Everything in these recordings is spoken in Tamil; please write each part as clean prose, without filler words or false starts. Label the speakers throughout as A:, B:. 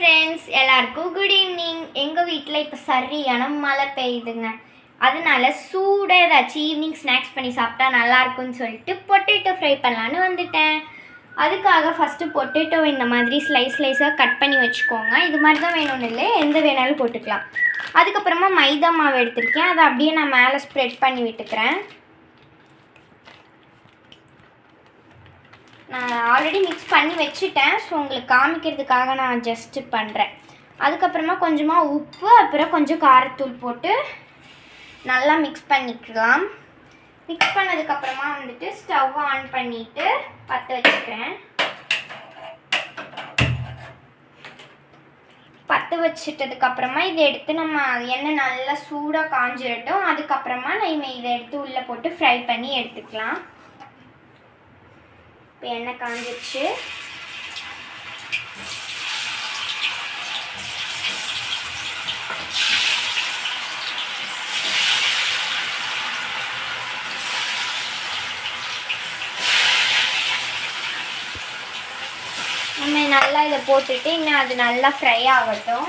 A: ஃப்ரெண்ட்ஸ், எல்லாருக்கும் குட் ஈவினிங். எங்கள் வீட்டில் இப்போ சரியான மழை பெய்யுதுங்க. அதனால சூடாக ஏதாச்சும் ஈவினிங் ஸ்நாக்ஸ் பண்ணி சாப்பிட்டா நல்லாயிருக்கும்னு சொல்லிட்டு பொட்டேட்டோ ஃப்ரை பண்ணலான்னு வந்துட்டேன். அதுக்காக ஃபஸ்ட்டு பொட்டேட்டோவை இந்த மாதிரி ஸ்லைஸாக கட் பண்ணி வச்சுக்கோங்க. இது மாதிரி தான் வேணும்னு இல்லை, எந்த வேணாலும் போட்டுக்கலாம். அதுக்கப்புறமா மைதா மாவு எடுத்திருக்கேன், அதை அப்படியே நான் மேலே ஸ்ப்ரெட் பண்ணி விட்டுக்கிறேன். நான் ஆல்ரெடி மிக்ஸ் பண்ணி வச்சுட்டேன், ஸோ உங்களுக்கு காமிக்கிறதுக்காக நான் ஜஸ்ட்டு பண்ணுறேன். அதுக்கப்புறமா கொஞ்சமாக உப்பு, அப்புறம் கொஞ்சம் காரத்தூள் போட்டு நல்லா மிக்ஸ் பண்ணிக்கலாம். மிக்ஸ் பண்ணதுக்கப்புறமா வந்துட்டு ஸ்டவ் ஆன் பண்ணிவிட்டு பற்ற வச்சுக்கிறேன். பற்ற வச்சுட்டதுக்கப்புறமா இதை எடுத்து நம்ம எண்ணெய் நல்லா சூடாக காஞ்சிடட்டும். அதுக்கப்புறமா நம்ம இதை எடுத்து உள்ளே போட்டு ஃப்ரை பண்ணி எடுத்துக்கலாம். இப்போ எண்ணெய் காஞ்சிடுச்சு. நம்ம நல்லா இதை போட்டுட்டு இன்னும் அது நல்லா ஃப்ரை ஆகட்டும்.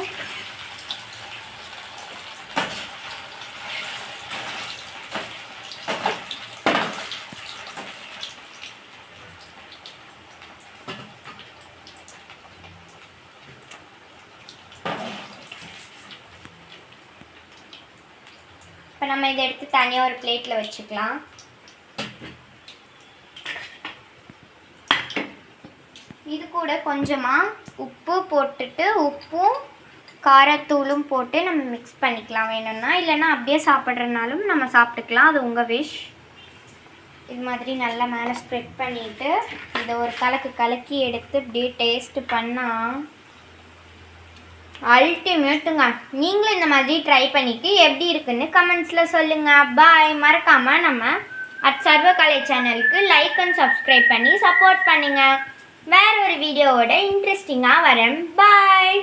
A: இப்போ நம்ம இதை எடுத்து தனியாக ஒரு பிளேட்டில் வச்சுக்கலாம். இது கூட கொஞ்சமாக உப்பு போட்டுட்டு உப்பும் காரத்தூளும் போட்டு நம்ம மிக்ஸ் பண்ணிக்கலாம் வேணும்னா. இல்லைன்னா அப்படியே சாப்பிட்றதுனாலும் நம்ம சாப்பிட்டுக்கலாம், அது உங்கள் விஷ். இது மாதிரி நல்லா மேலே ஸ்ப்ரெட் பண்ணிவிட்டு இதை ஒரு கலக்கி எடுத்து இப்படியே டேஸ்ட்டு பண்ணால் அல்டிமேட்டுங்க. நீங்களும் இந்த மாதிரி ட்ரை பண்ணிவிட்டு எப்படி இருக்குன்னு கமெண்ட்ஸில் சொல்லுங்கள். பாய். மறக்காமல் நம்ம சர்வகலை சேனலுக்கு லைக் அண்ட் சப்ஸ்கிரைப் பண்ணி சப்போர்ட் பண்ணுங்கள். வேற ஒரு வீடியோவோட இன்ட்ரெஸ்டிங்காக வரேன். பாய்.